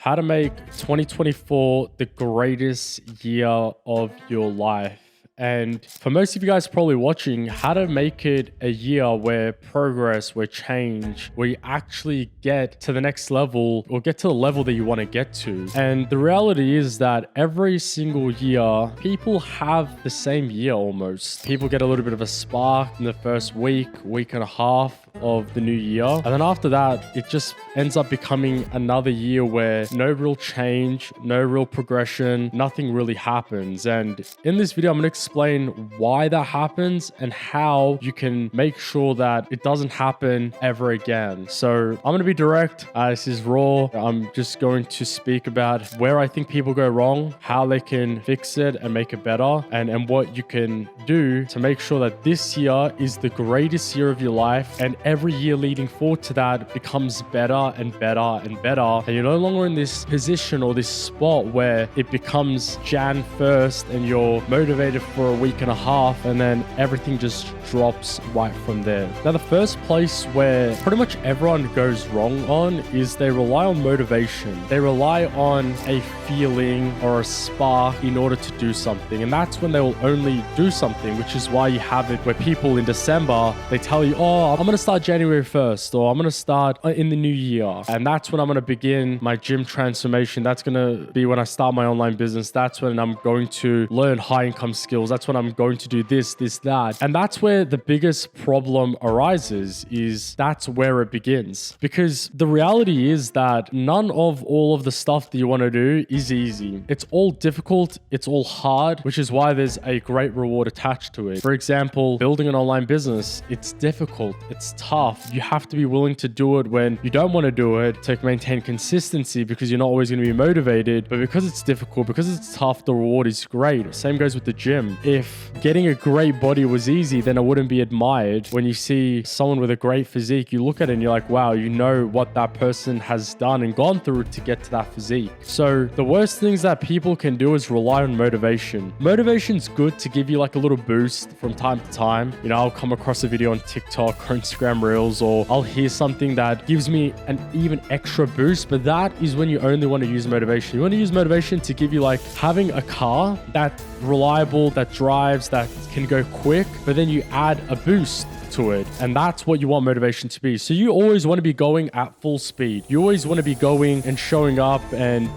How to make 2024 the greatest year of your life. And for most of you guys probably watching, how to make it a year where progress, where change, where you actually get to the next level or get to the level that you want to get to. And the reality is that every single year, people have the same year almost. People get a little bit of a spark in the first week and a half of the new year. And then after that, it just ends up becoming another year where no real change, no real progression, nothing really happens. And in this video, I'm going to explain why that happens and how you can make sure that it doesn't happen ever again. So I'm going to be direct. This is raw. I'm just going to speak about where I think people go wrong, how they can fix it and make it better, and what you can do to make sure that this year is the greatest year of your life, and every year leading forward to that becomes better and better and better. And you're no longer in this position or this spot where it becomes Jan 1st and you're motivated for a week and a half and then everything just drops right from there. Now, the first place where pretty much everyone goes wrong on is they rely on motivation. They rely on a feeling or a spark in order to do something. And that's when they will only do something, which is why you have it where people in December, they tell you, oh, I'm going to start January 1st, or I'm going to start in the new year. And that's when I'm going to begin my gym transformation. That's going to be when I start my online business. That's when I'm going to learn high income skills. That's when I'm going to do this, that. And that's where the biggest problem arises, is that's where it begins. Because the reality is that none of all of the stuff that you want to do is easy. It's all difficult. It's all hard, which is why there's a great reward attached to it. For example, building an online business, it's difficult. It's tough. You have to be willing to do it when you don't want to do it to maintain consistency, because you're not always going to be motivated. But because it's difficult, because it's tough, the reward is great. Same goes with the gym. If getting a great body was easy, then it wouldn't be admired. When you see someone with a great physique, you look at it and you're like, wow, you know what that person has done and gone through to get to that physique. So the worst things that people can do is rely on motivation. Motivation's good to give you like a little boost from time to time. You know, I'll come across a video on TikTok or Instagram Reels, or I'll hear something that gives me an even extra boost, but that is when you only want to use motivation. You want to use motivation to give you like having a car that's reliable, that drives, that can go quick, but then you add a boost to it, and that's what you want motivation to be. So you always want to be going at full speed. You always want to be going and showing up and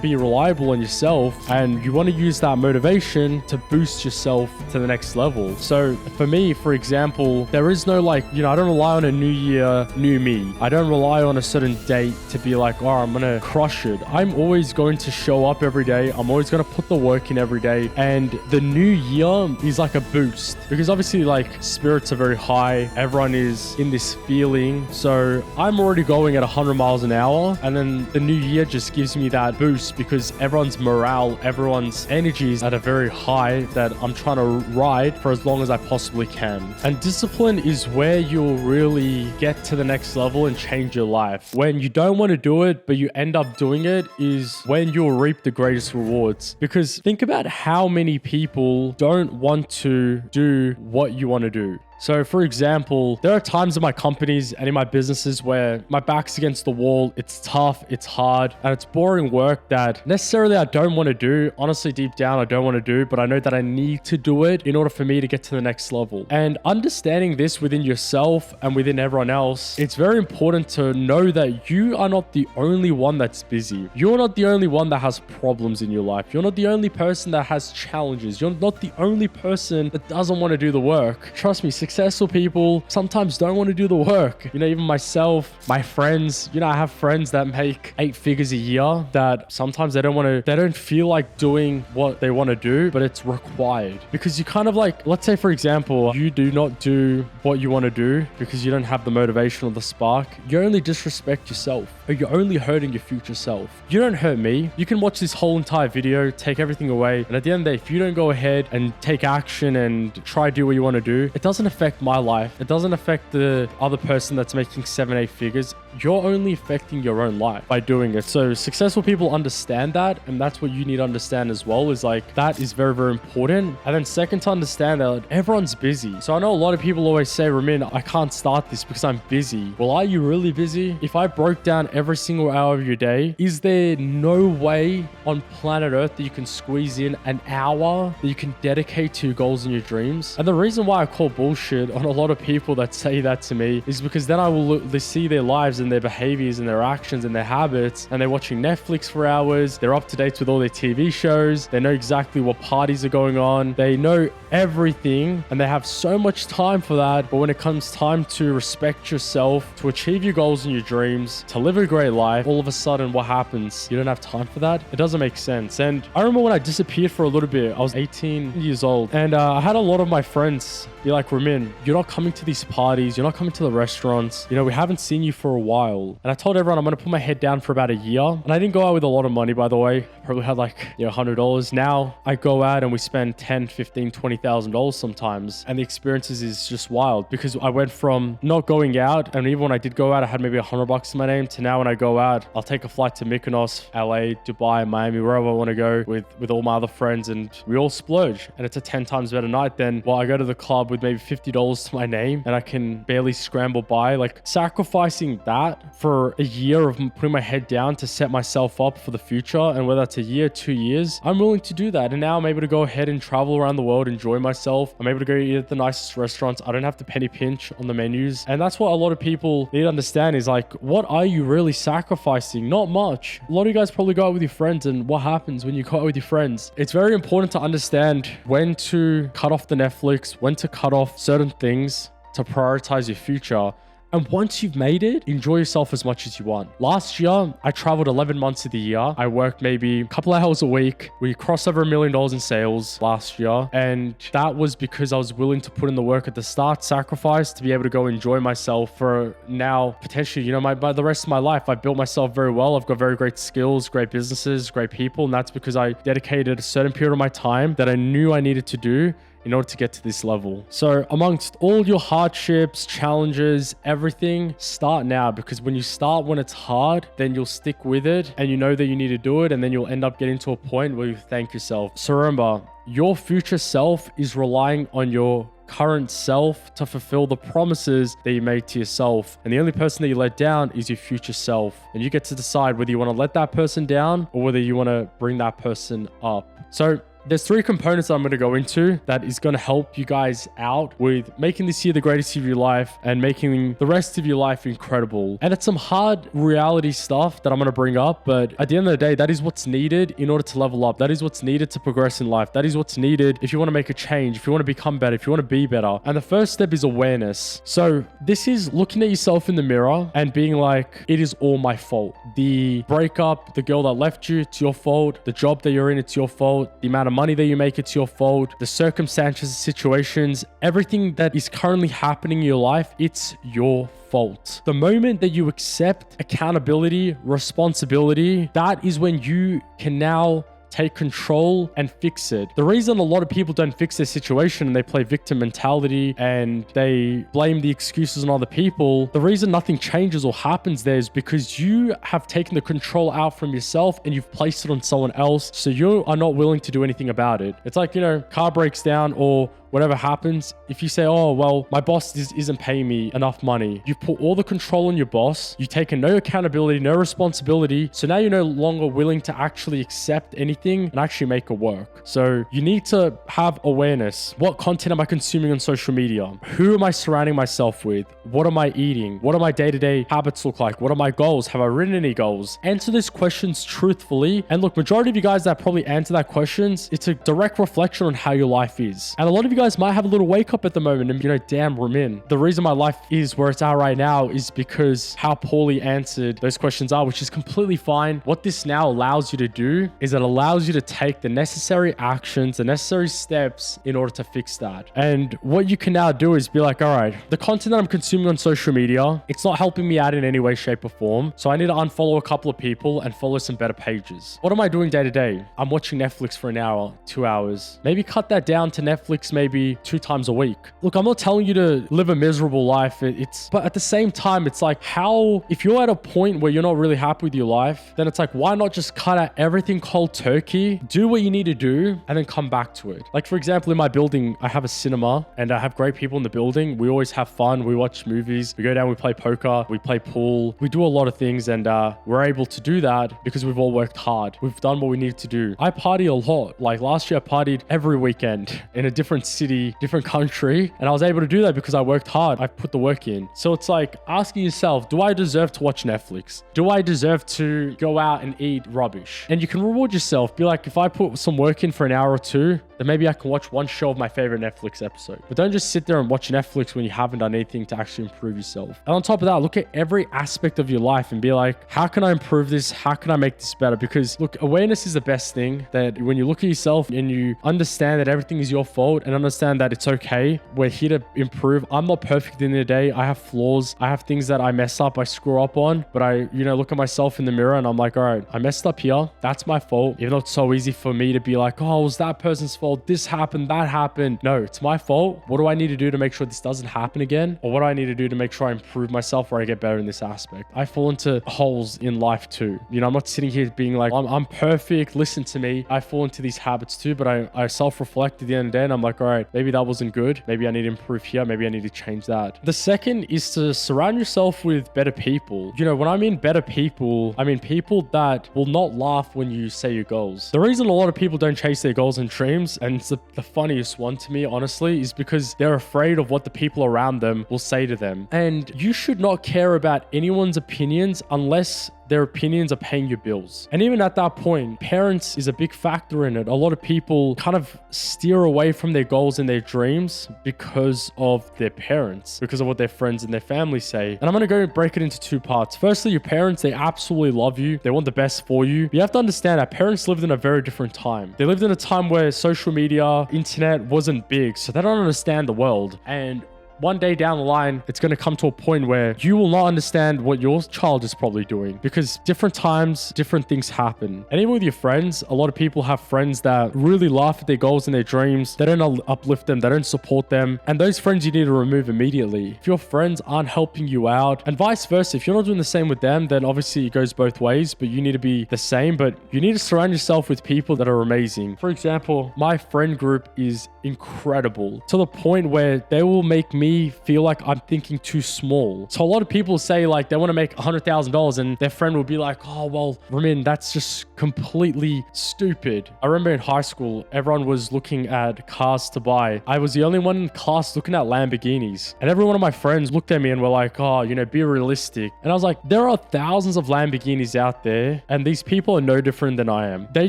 be reliable on yourself, and you want to use that motivation to boost yourself to the next level. So for me, for example, there is no like, you know, I don't rely on a new year, new me. I don't rely on a certain date to be like, oh, I'm going to crush it. I'm always going to show up every day. I'm always going to put the work in every day. And the new year is like a boost, because obviously like spirits are very high. Everyone is in this feeling. So I'm already going at 100 miles an hour. And then the new year just gives me that boost, because everyone's morale, everyone's energy is at a very high that I'm trying to ride for as long as I possibly can. And discipline is where you'll really get to the next level and change your life. When you don't want to do it, but you end up doing it, is when you'll reap the greatest rewards. Because think about how many people don't want to do what you want to do. So for example, there are times in my companies and in my businesses where my back's against the wall. It's tough, it's hard, and it's boring work that necessarily I don't want to do. Honestly, deep down, I don't want to do, but I know that I need to do it in order for me to get to the next level. And understanding this within yourself and within everyone else, it's very important to know that you are not the only one that's busy. You're not the only one that has problems in your life. You're not the only person that has challenges. You're not the only person that doesn't want to do the work. Trust me, successful people sometimes don't want to do the work. You know, even myself, my friends, you know, I have friends that make 8 figures a year that sometimes they don't feel like doing what they want to do, but it's required. Because you kind of like, let's say for example, you do not do what you want to do because you don't have the motivation or the spark. You only disrespect yourself, or you're only hurting your future self. You don't hurt me. You can watch this whole entire video, take everything away, and at the end of the day, if you don't go ahead and take action and try to do what you want to do, it doesn't affect my life. It doesn't affect the other person that's making 7, 8 figures. you're only affecting your own life by doing it. So successful people understand that, and that's what you need to understand as well, is like that is very, very important. And then second, to understand that everyone's busy. So I know a lot of people always say, Ramin, I can't start this because I'm busy. Well, are you really busy? If I broke down every single hour of your day, is there no way on planet Earth that you can squeeze in an hour that you can dedicate to your goals and your dreams? And the reason why I call bullshit on a lot of people that say that to me is because then I will see their lives and their behaviors and their actions and their habits, and they're watching Netflix for hours. They're up to date with all their TV shows. They know exactly what parties are going on. They know everything, and they have so much time for that. But when it comes time to respect yourself, to achieve your goals and your dreams, to live a great life, all of a sudden what happens? You don't have time for that? It doesn't make sense. And I remember when I disappeared for a little bit, I was 18 years old, and I had a lot of my friends be like, Ramin, you're not coming to these parties, you're not coming to the restaurants, you know, we haven't seen you for a while. And I told everyone I'm going to put my head down for about a year. And I didn't go out with a lot of money, by the way. Probably had like, $100. Now I go out and we spend $10, $15, $20,000 sometimes. And the experiences is just wild, because I went from not going out, and even when I did go out, I had maybe $100 in my name, to now when I go out, I'll take a flight to Mykonos, LA, Dubai, Miami, wherever I want to go with all my other friends, and we all splurge. And it's a 10 times better night than, well, I go to the club with maybe $50 to my name and I can barely scramble by. Like, sacrificing that for a year of putting my head down to set myself up for the future, and whether it's a year, 2 years, I'm willing to do that. And now I'm able to go ahead and travel around the world, enjoy myself. I'm able to go eat at the nicest restaurants. I don't have to penny pinch on the menus. And that's what a lot of people need to understand, is like, what are you really sacrificing? Not much. A lot of you guys probably go out with your friends, and what happens when you go out with your friends? It's very important to understand when to cut off the Netflix, when to cut off certain things to prioritize your future. And once you've made it, enjoy yourself as much as you want. Last year, I traveled 11 months of the year. I worked maybe a couple of hours a week. We crossed over $1 million in sales last year. And that was because I was willing to put in the work at the start, sacrifice to be able to go enjoy myself for now, potentially, by the rest of my life. I built myself very well. I've got very great skills, great businesses, great people. And that's because I dedicated a certain period of my time that I knew I needed to do in order to get to this level. So amongst all your hardships, challenges, everything, start now, because when you start when it's hard, then you'll stick with it and you know that you need to do it, and then you'll end up getting to a point where you thank yourself. So remember, your future self is relying on your current self to fulfill the promises that you made to yourself. And the only person that you let down is your future self. And you get to decide whether you want to let that person down or whether you want to bring that person up. So there's 3 components that I'm going to go into that is going to help you guys out with making this year the greatest year of your life and making the rest of your life incredible. And it's some hard reality stuff that I'm going to bring up, but at the end of the day, that is what's needed in order to level up. That is what's needed to progress in life. That is what's needed if you want to make a change, if you want to become better, if you want to be better. And the first step is awareness. So this is looking at yourself in the mirror and being like, it is all my fault. The breakup, the girl that left you, it's your fault. The job that you're in, it's your fault. The amount of money that you make, it's your fault. The circumstances, situations, everything that is currently happening in your life, it's your fault. The moment that you accept accountability, responsibility, that is when you can now take control and fix it. The reason a lot of people don't fix their situation and they play victim mentality and they blame the excuses on other people, the reason nothing changes or happens there is because you have taken the control out from yourself and you've placed it on someone else. So you are not willing to do anything about it. It's like, car breaks down or whatever happens, if you say, oh, well, my boss isn't paying me enough money, you put all the control on your boss, you've taken no accountability, no responsibility. So now you're no longer willing to actually accept anything and actually make it work. So you need to have awareness. What content am I consuming on social media? Who am I surrounding myself with? What am I eating? What do my day-to-day habits look like? What are my goals? Have I written any goals? Answer these questions truthfully. And look, majority of you guys that probably answer that questions, it's a direct reflection on how your life is. And a lot of you guys might have a little wake up at the moment and damn, Ramin, the reason my life is where it's at right now is because how poorly answered those questions are, which is completely fine. What this now allows you to do is it allows you to take the necessary actions, the necessary steps in order to fix that. And what you can now do is be like, all right, the content that I'm consuming on social media, it's not helping me out in any way, shape or form. So I need to unfollow a couple of people and follow some better pages. What am I doing day to day? I'm watching Netflix for an hour, 2 hours. Maybe cut that down to Netflix, maybe maybe 2 times a week. Look, I'm not telling you to live a miserable life. But at the same time, it's like, how, if you're at a point where you're not really happy with your life, then it's like, why not just cut out everything cold turkey, do what you need to do, and then come back to it? Like, for example, in my building, I have a cinema and I have great people in the building. We always have fun. We watch movies. We go down, we play poker, we play pool. We do a lot of things, and we're able to do that because we've all worked hard. We've done what we need to do. I party a lot. Like last year, I partied every weekend in a different city, different country. And I was able to do that because I worked hard. I put the work in. So it's like asking yourself, do I deserve to watch Netflix? Do I deserve to go out and eat rubbish? And you can reward yourself. Be like, if I put some work in for an hour or two, then maybe I can watch one show of my favorite Netflix episode. But don't just sit there and watch Netflix when you haven't done anything to actually improve yourself. And on top of that, look at every aspect of your life and be like, how can I improve this? How can I make this better? Because look, awareness is the best thing. That when you look at yourself and you understand that everything is your fault and understand that it's okay, we're here to improve. I'm not perfect in the day. I have flaws. I have things that I mess up, I screw up on, but I, look at myself in the mirror and I'm like, all right, I messed up here. That's my fault. Even though it's so easy for me to be like, oh, it was that person's fault. This happened, that happened. No, it's my fault. What do I need to do to make sure this doesn't happen again? Or what do I need to do to make sure I improve myself or I get better in this aspect? I fall into holes in life too. I'm not sitting here being like, I'm perfect. Listen to me. I fall into these habits too, but I self-reflect at the end of the day and I'm like, all right, maybe that wasn't good. Maybe I need to improve here. Maybe I need to change that. The second is to surround yourself with better people. When I mean better people, I mean people that will not laugh when you say your goals. The reason a lot of people don't chase their goals and dreams, and it's the funniest one to me, honestly, is because they're afraid of what the people around them will say to them. And you should not care about anyone's opinions unless their opinions are paying your bills. And even at that point, parents is a big factor in it. A lot of people kind of steer away from their goals and their dreams because of their parents, because of what their friends and their family say. And I'm going to go break it into 2 parts. Firstly, your parents, they absolutely love you. They want the best for you. But you have to understand that parents lived in a very different time. They lived in a time where social media, internet wasn't big, so they don't understand the world. And one day down the line, it's going to come to a point where you will not understand what your child is probably doing, because different times, different things happen. And even with your friends, a lot of people have friends that really laugh at their goals and their dreams. They don't uplift them. They don't support them. And those friends you need to remove immediately. If your friends aren't helping you out, and vice versa, if you're not doing the same with them, then obviously it goes both ways, but you need to be the same. But you need to surround yourself with people that are amazing. For example, my friend group is incredible to the point where they will make me feel like I'm thinking too small. So a lot of people say like they want to make $100,000 and their friend will be like, oh, well, Ramin, that's just completely stupid. I remember in high school, everyone was looking at cars to buy. I was the only one in class looking at Lamborghinis. And every one of my friends looked at me and were like, oh, be realistic. And I was like, there are thousands of Lamborghinis out there and these people are no different than I am. They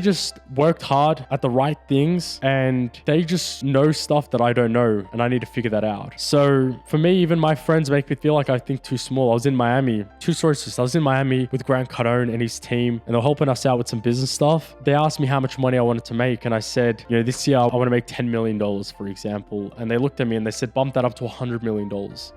just worked hard at the right things and they just know stuff that I don't know and I need to figure that out. So for me, even my friends make me feel like I think too small. I was in Miami, 2 stories. I was in Miami with Grant Cardone and his team, and they're helping us out with some business stuff. They asked me how much money I wanted to make, and I said, this year I want to make $10 million, for example. And they looked at me and they said, bump that up to $100 million.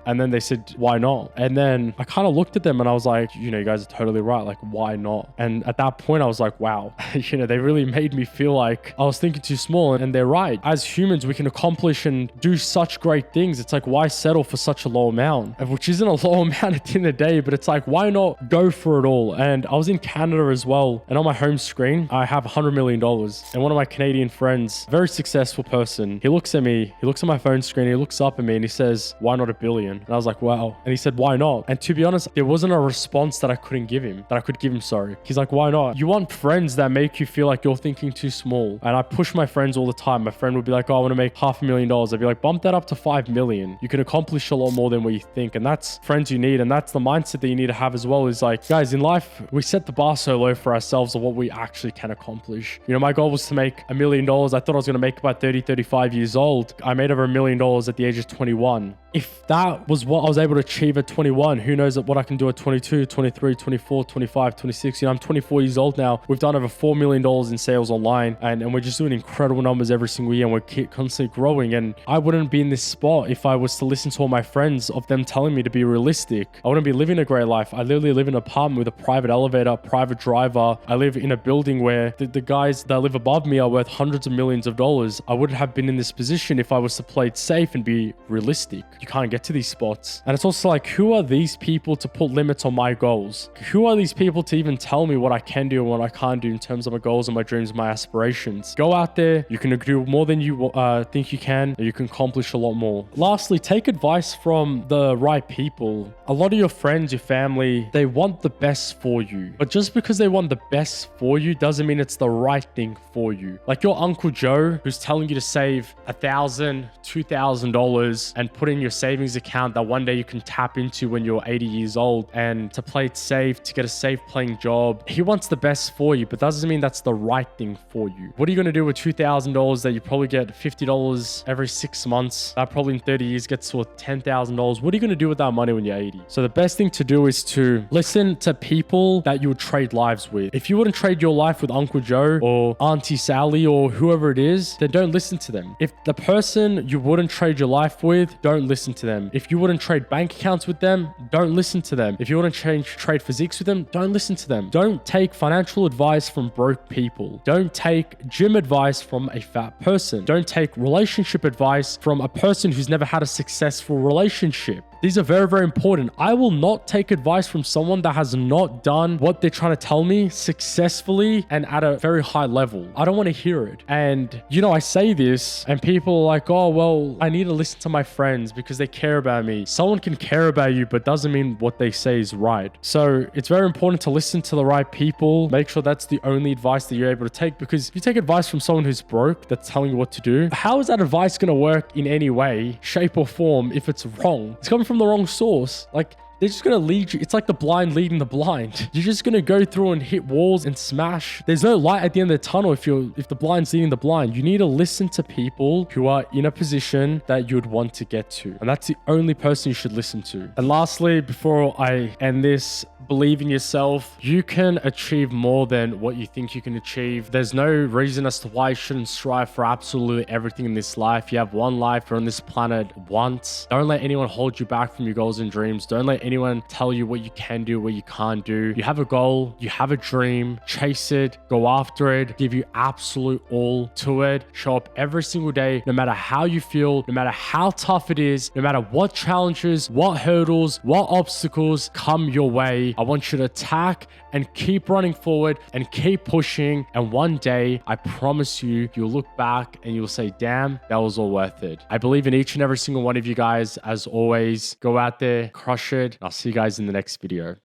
And then they said, why not? And then I kind of looked at them and I was like, you guys are totally right. Like, why not? And at that point, I was like, wow, they really made me feel like I was thinking too small. And they're right. As humans, we can accomplish and do such great things. It's like, why settle for such a low amount? Which isn't a low amount at the end of the day, but it's like, why not go for it all? And I was in Canada as well. And on my home screen, I have $100 million. And one of my Canadian friends, very successful person, he looks at me, he looks at my phone screen, he looks up at me and he says, why not $1 billion? And I was like, wow. And he said, why not? And to be honest, there wasn't a response that I couldn't give him, sorry. He's like, why not? You want friends that make you feel like you're thinking too small. And I push my friends all the time. My friend would be like, oh, I want to make $500,000. I'd be like, bump that up to 5 million. You can accomplish a lot more than what you think. And that's friends you need. And that's the mindset that you need to have as well, is like, guys, in life, we set the bar so low for ourselves of what we actually can accomplish. My goal was to make $1 million. I thought I was going to make about 30, 35 years old. I made over $1 million at the age of 21. If that was what I was able to achieve at 21, who knows what I can do at 22, 23, 24, 25, 26. I'm 24 years old now. We've done over $4 million in sales online, and we're just doing incredible numbers every single year, and we're constantly growing. And I wouldn't be in this spot if I was to listen to all my friends of them telling me to be realistic. I wouldn't be living a great life. I literally live in an apartment with a private elevator, private driver. I live in a building where the guys that live above me are worth hundreds of millions of dollars. I wouldn't have been in this position if I was to play it safe and be realistic. You can't get to these spots. And it's also like, who are these people to put limits on my goals? Who are these people to even tell me what I can do and what I can't do in terms of my goals and my dreams and my aspirations? Go out there. You can do more than you think you can, and you can accomplish a lot more. Lastly, take advice from the right people. A lot of your friends, your family, they want the best for you. But just because they want the best for you doesn't mean it's the right thing for you. Like your Uncle Joe, who's telling you to save $1,000, $2,000 and put in your savings account that one day you can tap into when you're 80 years old, and to play it safe, to get a safe playing job. He wants the best for you, but doesn't mean that's the right thing for you. What are you going to do with $2,000 that you probably get $50 every 6 months? That probably in 30 years gets to $10,000. What are you going to do with that money when you're 80? So the best thing to do is to listen to people that you would trade lives with. If you wouldn't trade your life with Uncle Joe or Auntie Sally or whoever it is, then don't listen to them. If the person you wouldn't trade your life with, don't listen to them. If you wouldn't trade bank accounts with them, don't listen to them. If you wouldn't trade physiques with them, don't listen to them. Don't take financial advice from broke people. Don't take gym advice from a fat person. Don't take relationship advice from a person who's never had a successful relationship. These are very, very important. I will not take advice from someone that has not done what they're trying to tell me successfully and at a very high level. I don't want to hear it. And, I say this and people are like, oh, well, I need to listen to my friends because they care about me. Someone can care about you, but doesn't mean what they say is right. So it's very important to listen to the right people. Make sure that's the only advice that you're able to take, because if you take advice from someone who's broke, that's telling you what to do, how is that advice going to work in any way, shape or form if it's wrong? It's coming from the wrong source. Like, they're just going to lead you. It's like the blind leading the blind. You're just going to go through and hit walls and smash. There's no light at the end of the tunnel if the blind's leading the blind. You need to listen to people who are in a position that you'd want to get to. And that's the only person you should listen to. And lastly, before I end this, believe in yourself. You can achieve more than what you think you can achieve. There's no reason as to why you shouldn't strive for absolutely everything in this life. You have one life. You're on this planet once. Don't let anyone hold you back from your goals and dreams. Don't let anyone tell you what you can do, what you can't do. You have a goal, you have a dream, chase it, go after it, give you absolute all to it. Show up every single day, no matter how you feel, no matter how tough it is, no matter what challenges, what hurdles, what obstacles come your way. I want you to attack and keep running forward and keep pushing. And one day, I promise you, you'll look back and you'll say, damn, that was all worth it. I believe in each and every single one of you guys. As always, go out there, crush it. I'll see you guys in the next video.